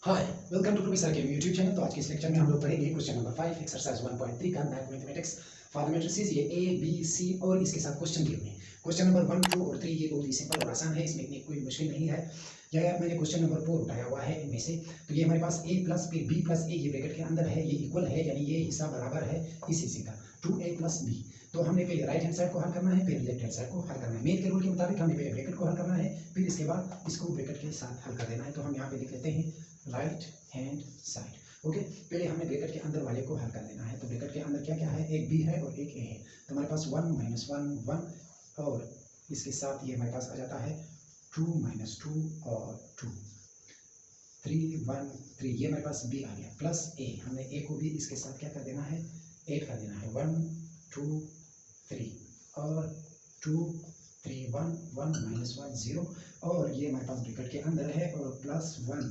Hi welcome to professor के YouTube channel. तो आज के इस लेक्चर में हम लोग पढ़ेंगे क्वेश्चन नंबर 5 एक्सरसाइज 1.3 का मैथमेटिक्स फॉर मैट्रिसेस। ये ए बी सी और इसके साथ क्वेश्चन दिए हुए हैं। क्वेश्चन नंबर 1 2 और 3 ये बहुत ही सिंपल और आसान है, इसमें इतनी कोई मुश्किल नहीं है। यह मैंने क्वेश्चन नंबर 4 उठाया हुआ है इनमें से। तो ये हमारे पास a प्लस फिर b प्लस a ये ब्रैकेट के अंदर है, ये इक्वल है, यानी ये हिस्सा बराबर है इस हिस्से का 2a प्लस b। तो हमने पहले राइट हैंड साइड को हल करना है, फिर लेफ्ट हैंड साइड को हल करना है। मेथ के रूल के मुताबिक हमने पहले ब्रैकेट को हल करना है, फिर इसके बाद इसको ब्रैकेट के साथ हल कर देना है। तो हम यहाँ पे लिख लेते हैं राइट हैंड साइड। ओके, पहले हमने ब्रैकेट के अंदर वाले को हल कर देना है। तो ब्रैकेट के अंदर क्या क्या है, एक b है और एक a है। तो हमारे पास 1 माइनस 1 1 और इसके साथ ये हमारे पास आ जाता है 2 माइनस 2 और 2 3 1 3, ये हमारे पास b आ गया प्लस a। हमने a को भी इसके साथ क्या कर देना है, ऐड कर देना है 1 2 3 और 2 3 1 1 माइनस 1 0 और ये हमारे पास ब्रैकेट के अंदर है और प्लस 1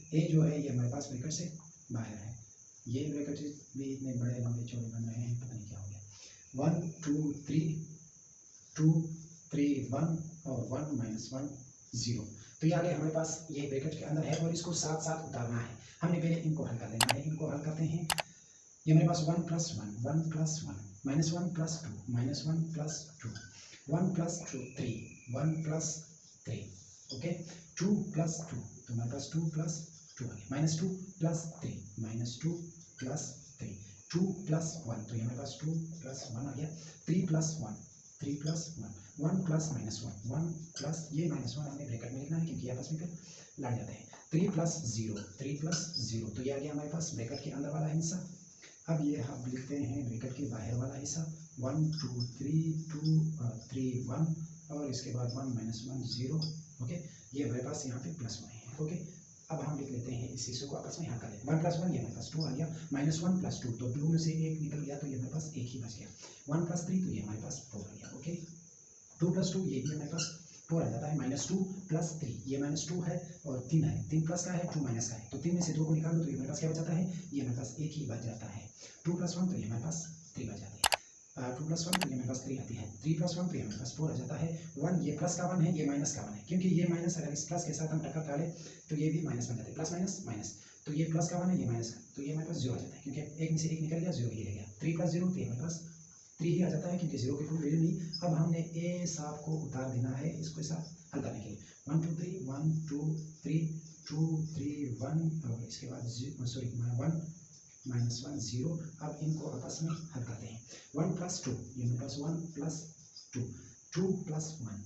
a जो है ये हमारे पास ब्रैकेट से बाहर है। ये ब्रैकेट भी इतने बड़े लंबे चौड़े बन रहे हैं, पता नहीं क्या हो गया। 1 2 3 2 3 1 और 1 माइनस 1 0। तो ये आ गया हमारे पास, ये ब्रैकेट के अंदर है और इसको साथ साथ उतारना है। हमने पहले इनको हल कर लेना है। इनको हल करते हैं। ये हमारे पास 1 plus 1 1 plus 1 minus 1 plus 2 minus 1 plus 2 1 plus 2 3 1 plus 3। Okay, 2 plus 2 तो हमारे पास 2 प्लस 2 आ गया, minus 2 plus 3 minus 2 plus 3 2 plus 1 तो ये हमारे पास 2 प्लस 1 आ गया। 3 plus 1 3 plus 1 1 plus minus 1 1 plus ये माइनस 1 हमने ब्रैकेट में लिखना है क्योंकि आपस में फिर लड़ जाते हैं। 3 प्लस 0 3 प्लस 0 तो ये आ गया हमारे पास ब्रैकेट के अंदर वाला हिस्सा। अब ये हम लिखते हैं ब्रैकेट के बाहर वाला हिस्सा 1 2 3 2 3 1 और इसके बाद 1 माइनस 1 0। ओके, ये हमारे पास यहाँ पे प्लस 1 है। ओके, अब हम लिख लेते हैं इस हिस्से को आपस में यहाँ कर लेते हैं। 1 प्लस 1 ये हमारे पास 2 आ गया, माइनस 1 प्लस 2 तो 2 में से एक निकल गया तो ये हमारे पास एक ही बच गया। 1 प्लस 3 तो ये हमारे पास 4 आ गया। ओके, 2 प्लस 2 ये भी हमारे पास 4 आ जाता है। माइनस 2 प्लस 3 ये माइनस 2 है और 3 है, 3 प्लस का है 2 माइनस का है, तो 3 में से 2 को निकाल दो तो ये हमारे पास क्या बचाता है, ये हमारे पास एक ही बच जाता है। 2 प्लस 1 तो ये हमारे पास 3 बच जाती है। 2 प्लस 1 तो ये हमारे पास 3 आती है। 3 प्लस 1 तो ये हमारे पास 4 आ जाता है। 1 ये प्लस का 1 है, ये माइनस का 1 है, क्योंकि ये माइनस अगर इस प्लस के साथ हम टक्कर डालें तो ये भी माइनस बन जाता है। प्लस माइनस माइनस, तो ये प्लस का 1 है, ये माइनस का, तो ये हमारे पास 0 आ जाता है क्योंकि एक में से एक निकल गया, 0 ही रह गया। 3 प्लस 0 तो ये हमारे पास 3 ही आ जाता है क्योंकि 0 की कोई वैल्यू नहीं। अब हमने ए साफ को उतार देना है इसको साथ हल करने के लिए। 1 2 3 1 2 3 2 3 1 और इसके बाद 1 माइनस 1 0। अब इनको आपस में हल करते हैं। 1 प्लस 2 ये मेरे पास 1 प्लस 2 2 प्लस 1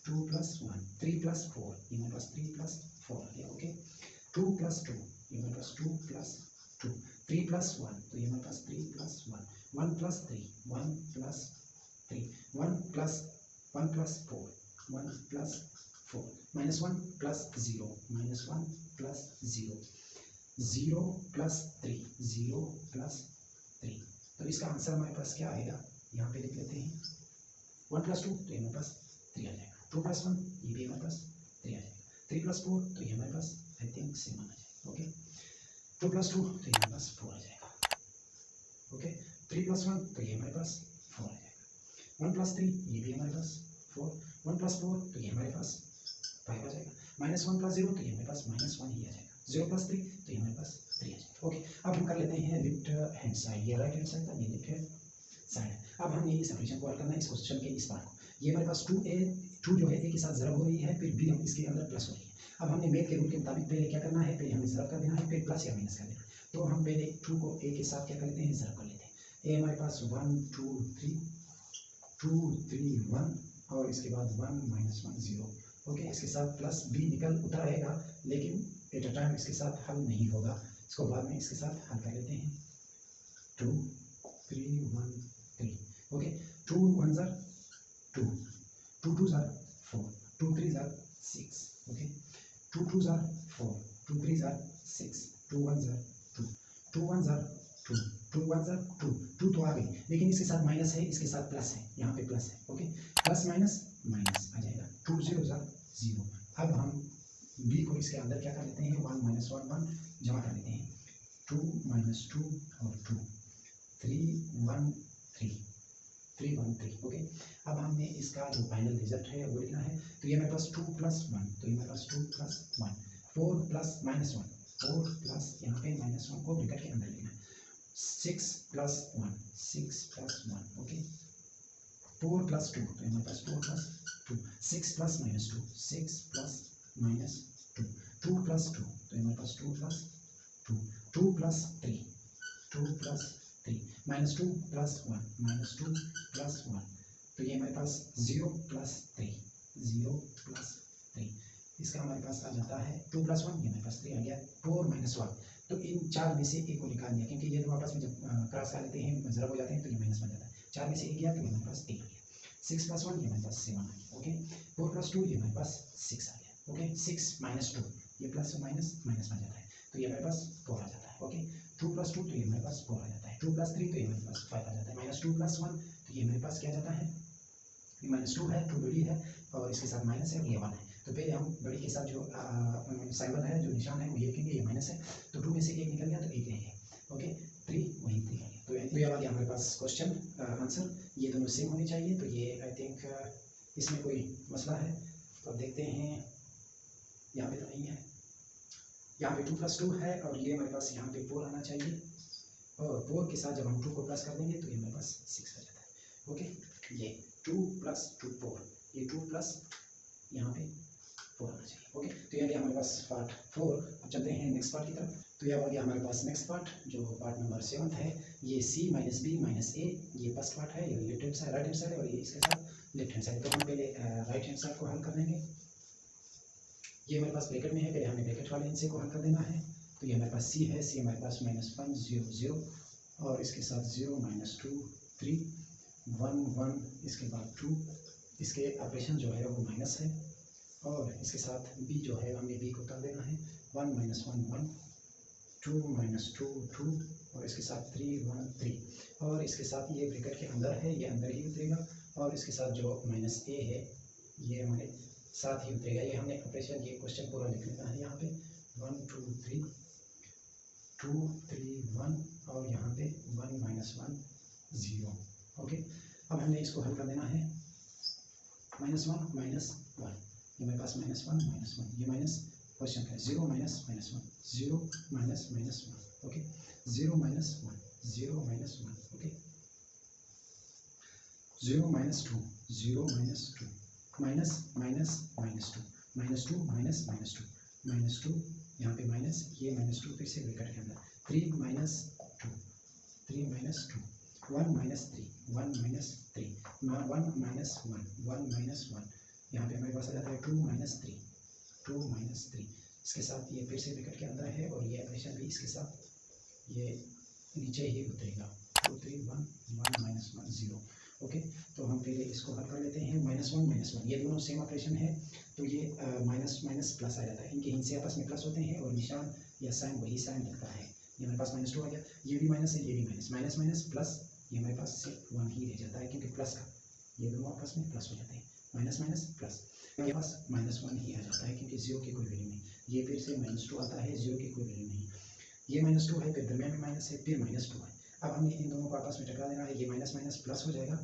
2 प्लस 1 3 प्लस 4 ये मेरे पास 3 प्लस 4 आ गया। ओके, 2 प्लस 2 ये मेरे पास 2 प्लस 2 3 प्लस 1 तो ये मेरे पास 3 plus 1 1 plus 3 1 plus 3 1 plus 1 plus 4 1 plus 4 minus 1 plus 0 minus 1 plus 0 0 plus 3 0 plus 3। तो इसका आंसर हमारे पास क्या आएगा, यहाँ पे लिख लेते हैं। 1 प्लस 2 तो ये हमारे पास 3 आ जाएगा। 2 प्लस 1 ये भी हमारे पास 3 आ जाएगा। 3 प्लस 4 तो ये हमारे पास आई थिंक 7 आ जाएगा। ओके, 2 प्लस 2 तो ये हमारे पास 4 आ जाएगा। ओके, 3 प्लस 1 तो ये हमारे पास 4 आ जाएगा। 1 प्लस 3 ये भी हमारे पास 4 1 प्लस 4 तो ये हमारे पास 5 आ जाएगा। माइनस 1 प्लस 0 तो ये हमारे पास माइनस 1 ही आ जाएगा। 0 प्लस 3 तो ये हमारे पास 3 आ जाएगा। ओके, अब हम कर लेते हैं लेफ्ट हैंड साइड। ये राइट हैंड साइड था, ये लेफ्ट हैंड साइड। अब हमने इस ऑपरेशन को हल करना है, इस क्वेश्चन के इस पार्ट को। ये हमारे पास 2 जो है a के साथ ज़रब हो रही है, फिर b हम इसके अंदर प्लस हो रही है। अब हमने मैथ के रूल के मुताबिक पहले क्या करना है, पहले हमें ज़रब कर देना है, फिर प्लस या माइनस कर देना है। तो हम पहले 2 को a के साथ क्या कर लेते हैं, ज़रब कर लेते हैं। a हमारे पास 1 2 3 2 3 1 और इसके बाद 1 माइनस 1 0। ओके, इसके साथ प्लस b निकल उतर आएगा, लेकिन एट अ टाइम इसके साथ हल नहीं होगा, इसको बाद में इसके साथ हल कर लेते हैं। 2 3 1 3। ओके, 2 1 ज़र 2 2 2 ज़र 4 2 3 ज़र 6। ओके, 2 2 ज़र 4 2 3 ज़र 6 2 1 ज़र 2 2 1 ज़र 2 2 1 ज़र 2 2 तो आ गई, लेकिन इसके साथ माइनस है, इसके साथ प्लस है, यहाँ पे प्लस है। ओके, प्लस माइनस माइनस आ जाएगा। 2 0 ज़र 0। अब हम b को इसके अंदर क्या कर लेते हैं, 1 माइनस 1 1 जमा कर लेते हैं। 2 माइनस 2 और 2 3 1 3 3 1 3। ओके, अब हमने इसका जो फाइनल रिजल्ट है वो लिखना है। तो ये मेरे पास 2 प्लस 1 तो ये मेरे पास 2 प्लस 1 4 प्लस माइनस 1 4 प्लस यहाँ पे -1 को ब्रैकेट के अंदर लेना है, 6 प्लस 1 6 प्लस 1 ओके, 4 प्लस 2 तो हमारे पास 4 प्लस 2, 6 प्लस -2 6 प्लस -2, 2 प्लस 2 तो हमारे पास 2 plus 2, 2 plus 3 2 plus 3, -2 plus 1 -2 plus 1 तो ये हमारे पास 0 प्लस 3 0 प्लस 3, इसका हमारे पास आ जाता है 2 प्लस 1, ये हमारे पास 3 आ गया, 4 -1 तो इन चार में से एक को निकाल दिया क्योंकि ये दोनों आपस में जब क्रॉस कर लेते हैं ज़रा हो जाते हैं तो ये माइनस बन जाता है, 4 में से एक गया तो ये हमारे पास 3 आ गया, 6 प्लस 1 ये हमारे पास 7 आ गया ओके, 4 प्लस 2 ये हमारे पास 6 आ गया ओके, 6 -2 ये प्लस माइनस माइनस बन जाता है तो ये हमारे पास 4 आ जाता है ओके, 2 प्लस 2 तो ये हमारे पास 4 आ जाता है, 2 प्लस 3 तो ये हमारे पास 5 आ जाता है, -2 प्लस 1 तो ये हमारे पास क्या जाता है, -2 है, 2 बड़ी है और इसके साथ माइनस है और ये 1 है, तो पहले हम बड़ी के साथ जो सिंबल है जो निशान है वो ये लिखेंगे, ये माइनस है तो 2 में से एक निकल गया तो एक रह गया ओके, 3 वहीं 3 आ गया, तो ये आ गया हमारे पास क्वेश्चन आंसर, ये दोनों सेम होने चाहिए तो ये आई थिंक इसमें कोई मसला है, तो अब देखते हैं यहाँ पे तो नहीं है, यहाँ पे 2 प्लस 2 है और ये हमारे पास यहाँ पे 4 आना चाहिए और 4 के साथ जब हम 2 को प्लस कर देंगे तो ये हमारे पास 6 आ जाता है ओके, ये 2 प्लस 2 4, ये 2 प्लस यहाँ पे 4 आना चाहिए ओके, तो ये आ गया हमारे पास पार्ट 4, अब चलते हैं नेक्स्ट पार्ट की तरफ, तो ये आ गया हमारे पास नेक्स्ट पार्ट जो पार्ट नंबर 7 है, ये C minus B minus A ये फर्स्ट पार्ट है, ये left hand side right hand side है और ये इसके साथ लेफ्ट हैंड साइड, तो हम पहले राइट हैंड साइड को हल कर लेंगे, ये हमारे पास ब्रैकेट में है, पहले हमें ब्रैकेट वाले हिस्से को हल कर देना है, तो ये हमारे पास C है, C हमारे पास -1 0 0 और इसके साथ 0 -2 3 1 1 इसके बाद 2, इसके ऑपरेशन जो है वो माइनस है और इसके साथ B जो है हमें B को कर देना है, 1 -1 1 2 -2 2 और इसके साथ 3 1 3 और इसके साथ ये ब्रैकेट के अंदर है, ये अंदर ही उतरेगा और इसके साथ जो -a है ये हमारे साथ ही उतरेगा, ये हमने ऑपरेशन ये क्वेश्चन पूरा लिख लेना है, यहाँ पे 1 2 3 2 3 1 और यहाँ पे 1 -1 0 ओके, अब हमने इसको हल कर देना है, -1 -1 ये मेरे पास -1 -1 ये माइनस क्वेश्चन है, 0 -1 0 -1 ओके, 0 -1 0 -1 ओके, 0 -2 0 -2 माइनस माइनस -2 -2 यहाँ पे माइनस, ये -2 फिर से ब्रैकेट के अंदर, 3 -2 1 -3 1 -1 यहाँ पे हमारे पास आ जाता है 2 -3 इसके साथ ये फिर से ब्रैकेट के अंदर है और ये ऑपरेशन भी इसके साथ ये नीचे ही उतरेगा, 2 3 1 1 -1 0 ओके, तो हम पहले इसको हल कर लेते हैं, -1 -1 ये दोनों सेम ऑपरेशन है तो ये माइनस माइनस प्लस आ जाता है, इनके हिस्से आपस में प्लस होते हैं और निशान या साइन वही साइन लगता है, ये हमारे पास -2 आ गया, ये भी माइनस है ये भी माइनस माइनस प्लस, ये हमारे पास सिर्फ 1 ही रह जाता है क्योंकि प्लस का ये दोनों आपस में प्लस हो जाते हैं, माइनस माइनस प्लस, हमारे पास -1 ही आ जाता है क्योंकि 0 की कोई वैल्यू नहीं, ये फिर से -2 आता है, 0 की कोई वैल्यू नहीं, ये -2 है फिर दरमियान में माइनस है फिर -2 है, अब हमें इन दोनों को आपस में टकरा देना है, ये माइनस माइनस प्लस हो जाएगा,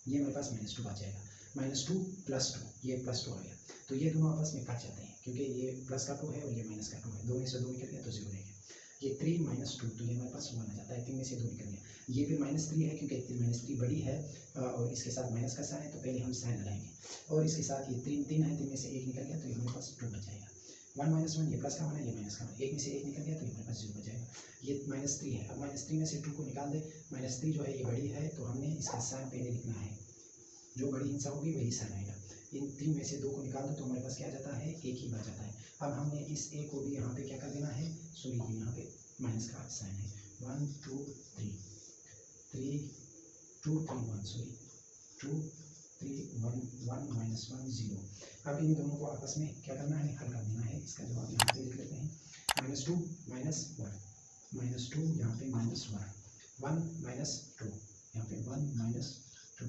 ये हमारे पास -2 आ जाएगा, -2 + 2 ये +2 आ गया, तो ये दोनों आपस में कट जाते हैं क्योंकि ये प्लस का 2 है और ये माइनस का 2 है, 2 में से 2 निकल गया तो 0 रह गया, ये 3 - 2 तो ये हमारे पास 1 आ जाता है, 3 में से 2 निकल गया, ये फिर -3 है क्योंकि -3 बड़ी है और इसके साथ माइनस का साइन है तो पहले हम साइन लगाएंगे और इसके साथ ये 3 है, 3 में से 1 निकल गया तो ये हमारे पास 2 बच जाएगा, 1 - 1 ये प्लस का 1 है ये माइनस का 1 है, 1 में से 1 निकल गया तो ये हमारे पास 0 बच जाएगा, ये -3 है, अब -3 में से 2 को निकाल दे, -3 जो है ये बड़ी है तो हमने इसका साइन पहले लिखना है, जो बड़ी हिस्सा होगी वही साइन आएगा, इन 3 में से 2 को निकाल दो तो हमारे पास क्या आ जाता है, 1 ही बच जाता है, अब हमने इस a को भी यहाँ पे क्या कर देना है, सॉरी ये यहाँ पे माइनस का साइन है, 1 2 3 3 2 3 1 सॉरी 2 3 1 1 -1 0, अब इन दोनों को आपस में क्या करना है, हल कर देना है, इसका जवाब यहाँ पे लिख लेते हैं, -2 -2 यहाँ पे -1 1 -2 यहाँ पे 1 -2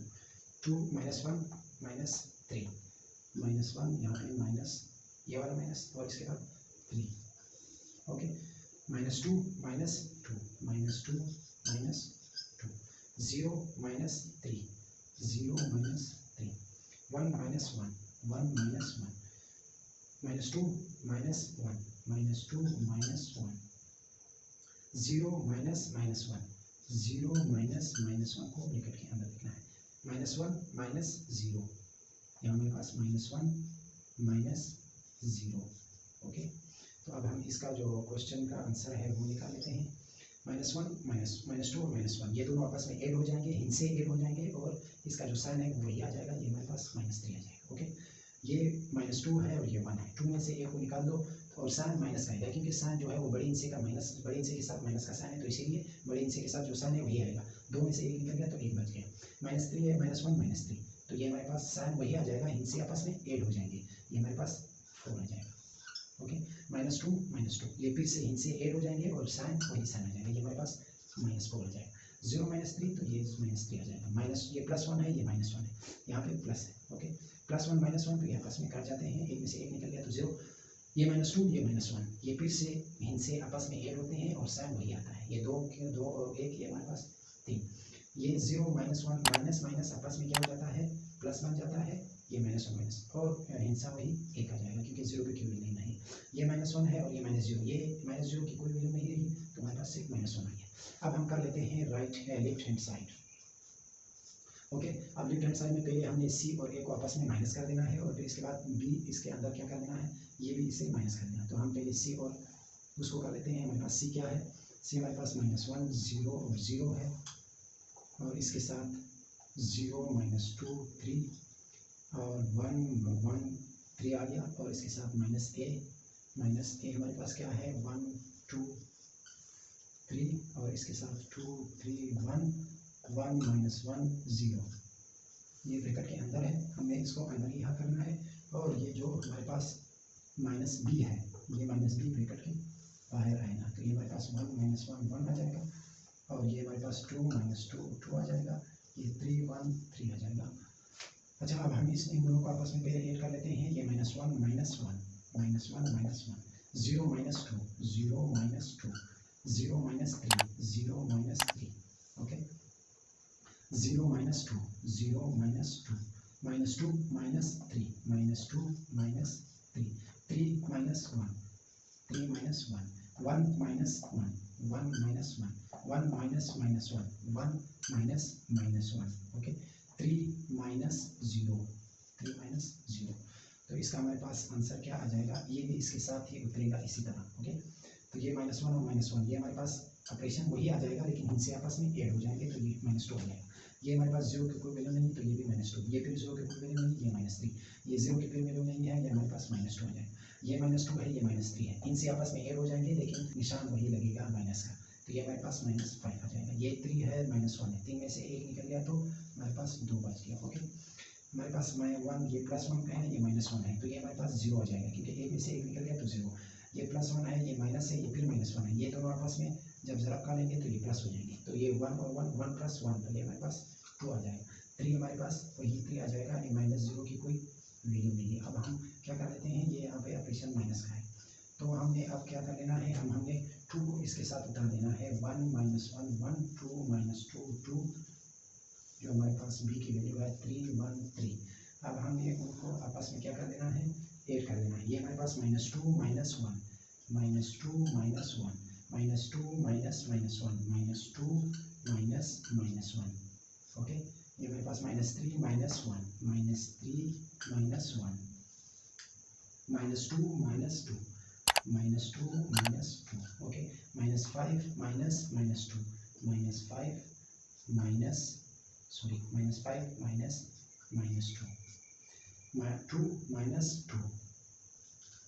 2 -1 -3 -1 यहाँ पे माइनस, ये वाला माइनस और इसके बाद 3 okay, -2 -2 -2 -2 0 -3 0 -3 1 -1 1 -1 -2 -1 -2 -1 0 minus minus 1, 0 minus minus 1 को ब्रैकेट के अंदर लिखना है, -1 माइनस 0, यहाँ मेरे पास -1 माइनस 0। ओके, तो अब हम इसका जो क्वेश्चन का आंसर है वो निकाल लेते हैं। -1 -2 और -1 ये दोनों आपस में ऐड हो जाएंगे, इनसे ऐड हो जाएंगे और इसका जो साइन है वही आ जाएगा, ये हमारे पास -3 आ जाएगा। ओके, ये -2 है और ये 1 है, 2 में से एक को निकाल दो और साइन माइनस का आएगा, क्योंकि साइन जो है वो बड़े हिस्से का माइनस, बड़े हिस्से के साथ माइनस का साइन है, तो इसीलिए बड़े हिस्से के साथ जो साइन है वही आएगा। 2 में से एक निकल गया तो एक बच गया, -3 है, -1 -3, तो ये हमारे पास साइन वही आ जाएगा, हिस्से आपस में ऐड हो जाएंगे, ये हमारे पास 4 आ जाएगा। ओके, -2 ये फिर से हिंसे ऐड हो जाएंगे और साइन वही साइन आ जाएगा, ये हमारे पास -4 आ जाएगा। 0 -3 तो ये -3 आ जाएगा, माइनस ये +1 है, ये -1 है, यहाँ पे प्लस है। ओके, +1 -1 तो ये आपस में काट जाते हैं, एक में से एक निकल गया तो 0, ये -2 ये -1 ये फिर से हिंसे आपस में ऐड होते हैं और साइन वही आता है, ये 2 के 2 और 1 ये हमारे पास 3, ये 0 -1 माइनस माइनस आपस में क्या हो जाता है, प्लस बन जाता है, ये -1 माइनस और हिंसा वही 1 आ जाएगा, क्योंकि 0 की कोई वैल्यू नहीं है, ये -1 है और ये -0, ये -0 की कोई वैल्यू नहीं रही, तो हमारे पास सिर्फ -1 आ गया। अब हम कर लेते हैं लेफ्ट हैंड साइड। ओके, अब लेफ्ट हैंड साइड में पहले हमने सी और ए को आपस में माइनस कर देना है और फिर इसके बाद बी इसके अंदर क्या कर देना है, ये भी इसे माइनस कर देना है। तो हम पहले सी और उसको कर लेते हैं, हमारे पास सी क्या है, सी हमारे पास -1 0 और 0 है और इसके साथ 0 -2 3 और 1 1 3 आ गया और इसके साथ -a हमारे पास क्या है 1 2 3 और इसके साथ 2 3 1 1 -1 0, ये ब्रैकेट के अंदर है, हमने इसको अंदर ही यहाँ करना है और ये जो हमारे पास -b है ये -b ब्रैकेट के बाहर आएगा, तो ये हमारे पास 1 -1 1 आ जाएगा और ये हमारे पास 2 -2 2 आ जाएगा, ये 3 1 3 आ जाएगा। अच्छा, अब हम इन दोनों को आपस में पहले ऐड कर लेते हैं, ये -1 -1 -1 -1 0 -2 0 -2 0 -3 0 -3, ओके, 0 -2 0 -2 -2 -3 -2 -3 3 -1 3 -1 1 -1 1 -1 1 -1 ओके, 3 -0 3 -0, तो इसका हमारे पास आंसर क्या आ जाएगा, ये भी इसके साथ ही उतरेगा इसी तरह। ओके, तो ये -1 और -1 ये हमारे पास ऑपरेशन वही आ जाएगा, लेकिन इनसे आपस में ऐड हो जाएंगे, तो ये -2 हो जाएगा। ये हमारे पास 0 की कोई वैल्यू नहीं, तो ये भी -2, ये फिर 0 की कोई वैल्यू नहीं, ये -3, ये 0 की कोई वैल्यू नहीं है, ये हमारे पास -2 हो जाएगा, ये -2 है, ये -3 है, इनसे आपस में ऐड हो जाएंगे, लेकिन निशान वही लगेगा माइनस का, तो ये हमारे पास -5 आ जाएगा। ये 3 है, -1 है, 3 में से एक निकल गया तो हमारे पास 2 बच गया। ओके, हमारे पास -1 ये +1 है, ये -1 है, तो ये हमारे पास 0 आ जाएगा, क्योंकि एक में से एक निकल गया तो 0, ये +1 है, ये माइनस है, ये फिर -1 है, ये दोनों आपस में जब ज़रब का लेंगे तो ये प्लस हो जाएंगे, तो ये 1 और 1 1 + 1, तो ये हमारे पास 2 आ जाएगा, 3 हमारे पास वही 3 आ जाएगा, ये -0 की कोई वैल्यू नहीं है। अब हम क्या कर लेते हैं, ये यहाँ पे ऑपरेशन माइनस का है, तो हमने अब क्या कर लेना है, हमने 2 को इसके साथ उतार देना है, 1 -1 1 2 -2 2, जो हमारे पास b की वैल्यू है 3 1 3। अब हमने उनको आपस में क्या कर देना है, ऐड कर देना है, ये हमारे पास -2 -1 -2 -1 -2 -1 ओके, ये मेरे पास -3 -1 -3 -2 -2 ओके, -5 -2 -2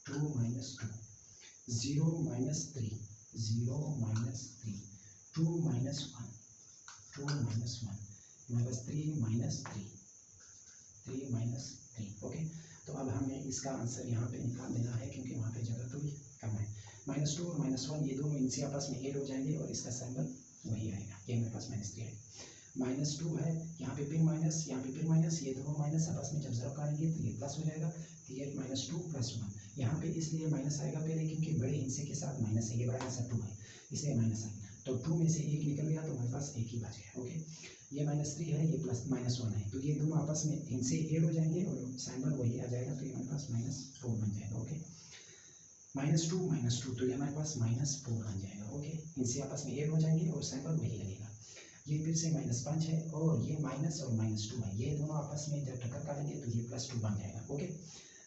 2 0 -3 0 -3 2 -1 हमारे पास 3 -3 ओके। तो अब हमें इसका आंसर यहाँ पे निकाल देना है, क्योंकि वहाँ पे जगह थोड़ी कम है। -2 और -1 ये दोनों इनसे आपस में ऐड हो जाएंगे और इसका सिंबल वही आएगा, ये हमारे पास -3 है, -2 है, यहाँ पे फिर माइनस, यहाँ पे फिर माइनस, ये दोनों माइनस आपस में जब ज़रब करेंगे तो ये प्लस हो जाएगा, तो ये -2 + 1 यहाँ पे इसलिए माइनस आएगा पहले, क्योंकि बड़े हिस्से के साथ माइनस है, ये बड़ा हिस्सा 2 है, इसलिए माइनस आएगा, तो 2 में से एक निकल गया तो हमारे पास एक ही बच गया। ओके, ये -3 है, ये +-1 है, तो ये दोनों आपस में इनसे ऐड हो जाएंगे और सिंबल वही आ जाएगा, तो ये हमारे पास -4 बन जाएगा। ओके, -2 तो ये हमारे पास -4 बन जाएगा। ओके, इनसे आपस में ऐड हो जाएंगे और साइन पर वही लगेगा। ये फिर से -5 है और ये माइनस और -2 है, ये दोनों आपस में जब टक्कर काटेंगे तो ये +2 बन जाएगा। ओके,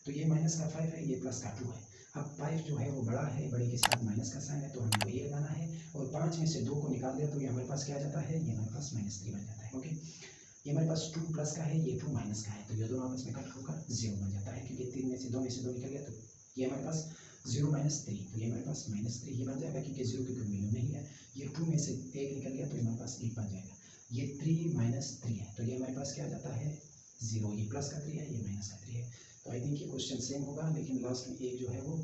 तो ये माइनस का 5 है, ये प्लस का 2 है। अब 5 जो है वो बड़ा है, बड़े के साथ माइनस का साइन है तो हमको ये लगाना है, और 5 में से 2 को निकाल दिया तो ये हमारे पास क्या आ जाता है, ये हमारे पास -3 बन जाता है। ओके, ये हमारे पास 2 प्लस का है, ये 2 माइनस का है, तो ये दोनों आपस में कट होकर 0 बन जाता है, क्योंकि 3 में से 2 निकल गया तो ये हमारे पास 0 -3, तो ये हमारे पास -3 ये बन जाएगा, क्योंकि 0 की कोई वैल्यू नहीं है। ये 2 में से 1 निकल गया तो ये हमारे पास 1 बन जाएगा। ये 3 -3 है, तो ये हमारे पास क्या आ जाता है 0, ये प्लस का 3 है, ये माइनस का 3 है। तो आई थिंक ये क्वेश्चन सेम होगा, लेकिन लास्ट में एक जो है वो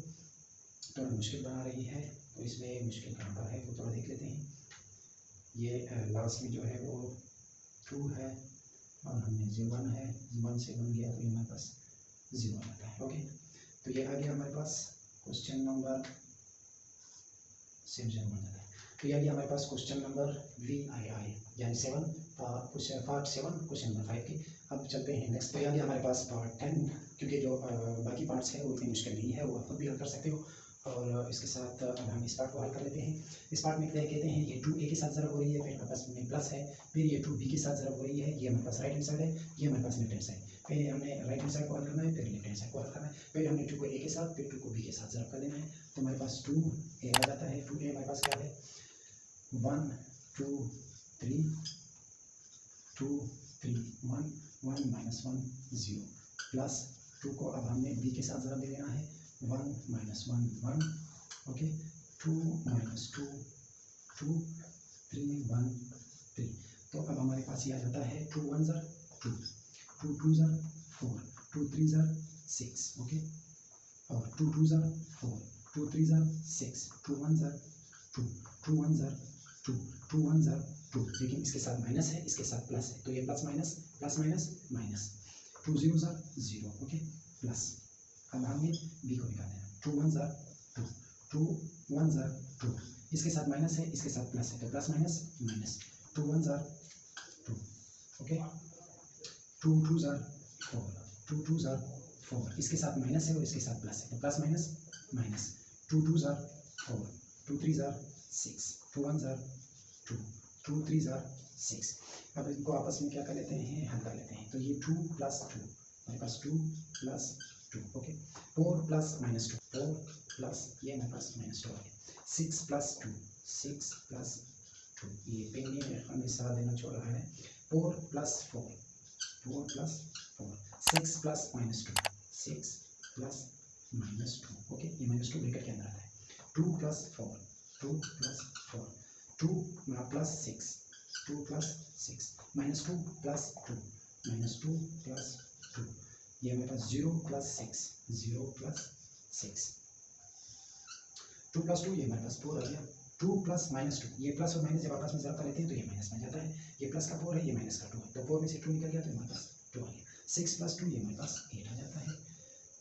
थोड़ा मुश्किल बना रही है, तो इसमें मुश्किल कहाँ पर है वो थोड़ा देख लेते हैं। ये लास्ट में जो है वो 2 है और हमने 1 है, 1 से 1 गया तो ये हमारे पास 0 आता है। ओके, तो ये आ गया हमारे पास क्वेश्चन नंबर सेम 0 बन जाता है। तो ये आ गया हमारे पास क्वेश्चन नंबर VII यानी 7 पार्ट 7 क्वेश्चन नंबर 5 की। अब चलते हैं नेक्स्ट पे। आ गया हमारे पास पार्ट 10, क्योंकि जो बाकी पार्ट्स हैं वो इतनी मुश्किल नहीं है, वो आप खुद भी हल कर सकते हो। और इसके साथ अब हम इस पार्ट को हल कर लेते हैं। इस पार्ट में क्या कहते हैं, ये 2a के साथ ज़रब हो रही है, फिर हमारे पास में प्लस है, फिर ये 2b के साथ ज़रब हो रही है, ये हमारे पास राइट हैंड साइड है, ये हमारे पास लेफ्ट हैंड साइड। पहले हमने राइट हैंड साइड को हल करना है, फिर लेफ्ट हैंड साइड को हल करना है। पहले हमने 2 को a के साथ, फिर 2 को b के साथ ज़रब कर देना है, तो हमारे पास 2a आ जाता है। 2a हमारे पास क्या है 1 2 3 2 3 1 1 -1 0 प्लस 2 को अब हमने b के साथ ज़रब दे देना है 1 -1 1। ओके, 2 -2 2 3 1 3। तो अब हमारे पास ये आ जाता है 2 1 ज़र 2 2 2 ज़र 4 2 3 ज़र 6। ओके, और 2 2 ज़र 4 2 3 ज़र 6 2 1 ज़र 2 2 1 ज़र 2 2 1 ज़र 2। लेकिन इसके साथ माइनस है, इसके साथ प्लस है, तो ये plus minus plus minus minus 2 0 ज़र 0। ओके, प्लस अब हमने b को निकाल देना 2 1 ज़र 2 2 1 ज़र 2। इसके साथ माइनस है, इसके साथ प्लस है, तो प्लस माइनस माइनस 2 1 ज़र 2। ओके, 2 2 ज़र 4 2 2 ज़र 4। इसके साथ माइनस है और इसके साथ प्लस है, तो प्लस माइनस माइनस 2 2 ज़र 4 2 3 ज़र 6 2 1 ज़र 2 2 3 ज़र 6। अब इनको आपस में क्या कर लेते हैं, हल कर लेते हैं। तो ये 2 + 2 हमारे पास 2 + 2। ओके, 4 + -2 4 प्लस ये हमारे पास -2 आ गया। 6 + 2 6 + 2, ये पेन ने हमें साथ देना छोड़ रहा है। 4 + 4 4 + 4 6 + -2 6 + -2। ओके, ये -2 ब्रैकेट के अंदर आता है। 2 + 4 2 + 4 2 + 6 2 + 6 -2 + 2 -2 + 2। ये हमारे पास 0 + 6 0 + 6 2 + 2, ये हमारे पास 4 आ गया। 2 + -2, ये प्लस और माइनस जब आपस में ज़रब कर लेते हैं तो ये माइनस बन जाता है। ये प्लस का 4 है, ये माइनस का 2 है, तो 4 में से 2 निकल गया तो हमारे पास 2 आ गया। 6 + 2, ये हमारे पास 8 आ जाता है।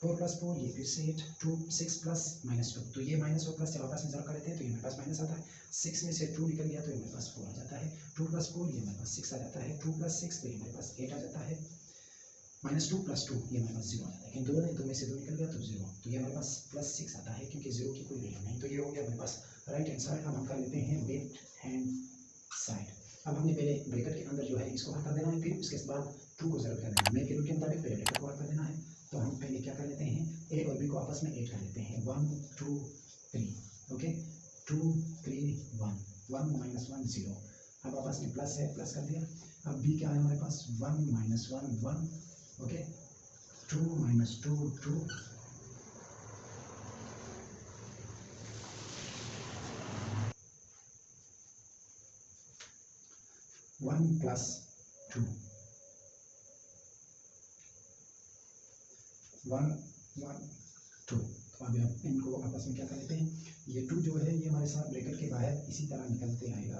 4 + 4, ये फिर से 8 2 6 + -2, तो ये माइनस और प्लस जब आपस में ज़रब कर लेते हैं तो ये हमारे पास माइनस आता है। 6 में से 2 निकल गया तो ये हमारे पास 4 आ जाता है। 2 + 4, ये हमारे पास 6 आ जाता है। 2 + 6, तो ये हमारे पास 8 आ जाता है। -2 + 2, ये हमारे पास 0 आ जाता है, लेकिन 2 है, 2 में से 2 निकल गया तो 0, तो ये हमारे पास +6 आता है, क्योंकि 0 की कोई वैल्यू नहीं। तो ये हो गया हमारे पास राइट हैंड साइड। अब हम कर लेते हैं लेफ्ट हैंड साइड। अब हमने पहले ब्रैकेट के अंदर जो है इसको हल कर देना है, फिर उसके बाद 2 को ज़रब कर देना है। मेरे के रूल के मुताबिक पहले ब्रैकेट को हल कर देना है, तो हम पहले क्या कर लेते हैं, a और b को आपस में ऐड कर लेते हैं। 1 2 3। ओके, 2 3 1 1 -1 0। अब आपस में प्लस है, प्लस कर दिया। अब b क्या है हमारे पास 1 -1 1। ओके, 2 -2 2 1 + 2 1 1 2। तो अभी आप इनको आपस में क्या कर लेते हैं, ये 2 जो है ये हमारे साथ ब्रैकेट के बाहर इसी तरह निकलते आएगा,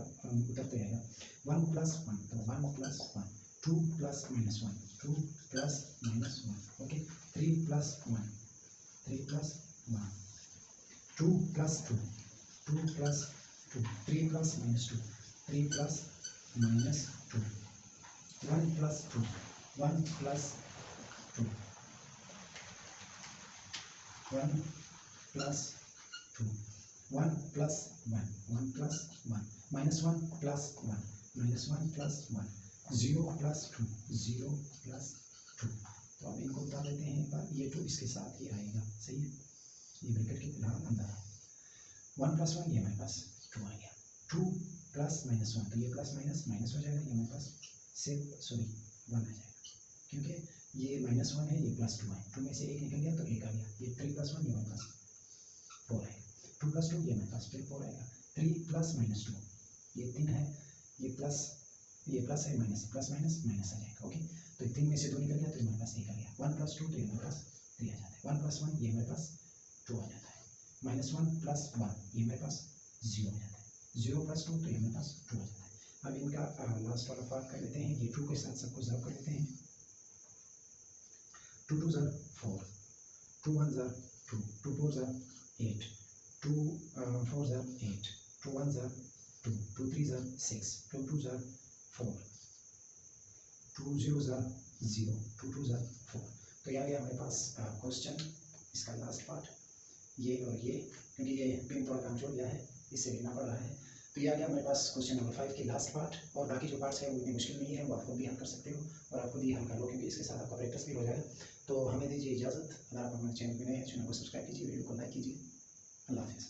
उतरते आएगा। 1 + 1, तो 1 + 1 2 + -1 2 + -1। Okay, 3 + 1 3 + 1 2 + 2 2 + 2 3 + -2 3 + -2 1 + 2 1 + 2 1 + 2 1 + 1 1 + -1 plus 1, -1 plus 1, 0 plus 2, 0 plus 2। तो अब इनको बता देते हैं एक बार, ये 2 इसके साथ ये आएगा, सही है, ये ब्रैकेट के फिलहाल अंदर है। 1 प्लस 1 ये हमारे पास 2 आ गया, 2 प्लस -1 तो ये प्लस माइनस माइनस हो जाएगा, ये हमारे पास 1 आ जाएगा, क्योंकि ये -1 है, ये +2 है, 2 में से 1 निकल गया तो 1 आ गया, ये 3 प्लस 1 ये हमारे पास 4 आएगा, 2 प्लस 2 ये हमारे पास फिर 4 आएगा, 3 प्लस -2 ये 3 है, ये प्लस है, माइनस प्लस माइनस माइनस आ जाएगा। ओके, तो 3 में से 2 निकल गया तो हमारे पास 1 आ गया, 1 प्लस 2 तो ये हमारे पास 3 आ जाता है, 1 प्लस 1 ये हमारे पास 2 आ जाता है, -1 प्लस 1 ये हमारे पास 0 आ जाता है, 0 प्लस 2 तो ये हमारे पास 2 आ जाता है। अब इनका लास्ट वाला पार्ट कर लेते हैं, ये 2 के साथ सबको ज़ाब कर लेते हैं, 2 2 ज़ार 4, 2 1 ज़ार 2, 2 4 ज़ार 8, 2 4 ज़ार 8, 2 1 ज़ार 2, 2 3 ज़ार 6, 2 2 ज़ार 4, 2 0 ज़ार 0, 2 2 ज़ार 4। तो ये आ गया हमारे पास क्वेश्चन, इसका लास्ट पार्ट, ये और ये, क्योंकि ये पिन थोड़ा कमजोर गया है, इससे लिखना पड़ रहा है। तो ये आ गया हमारे पास क्वेश्चन नंबर 5 की लास्ट पार्ट, और बाकी जो पार्ट्स है वो इतनी मुश्किल नहीं है, वो आप खुद भी हल कर सकते हो और आप खुद ही हल कर लो, क्योंकि इसके साथ आपका प्रैक्टिस भी हो जाएगा। तो हमें दीजिए इजाज़त, अगर आप हमारे चैनल में नए हैं, चैनल को सब्सक्राइब कीजिए, वीडियो को लाइक कीजिए। अल्लाह हाफिज़।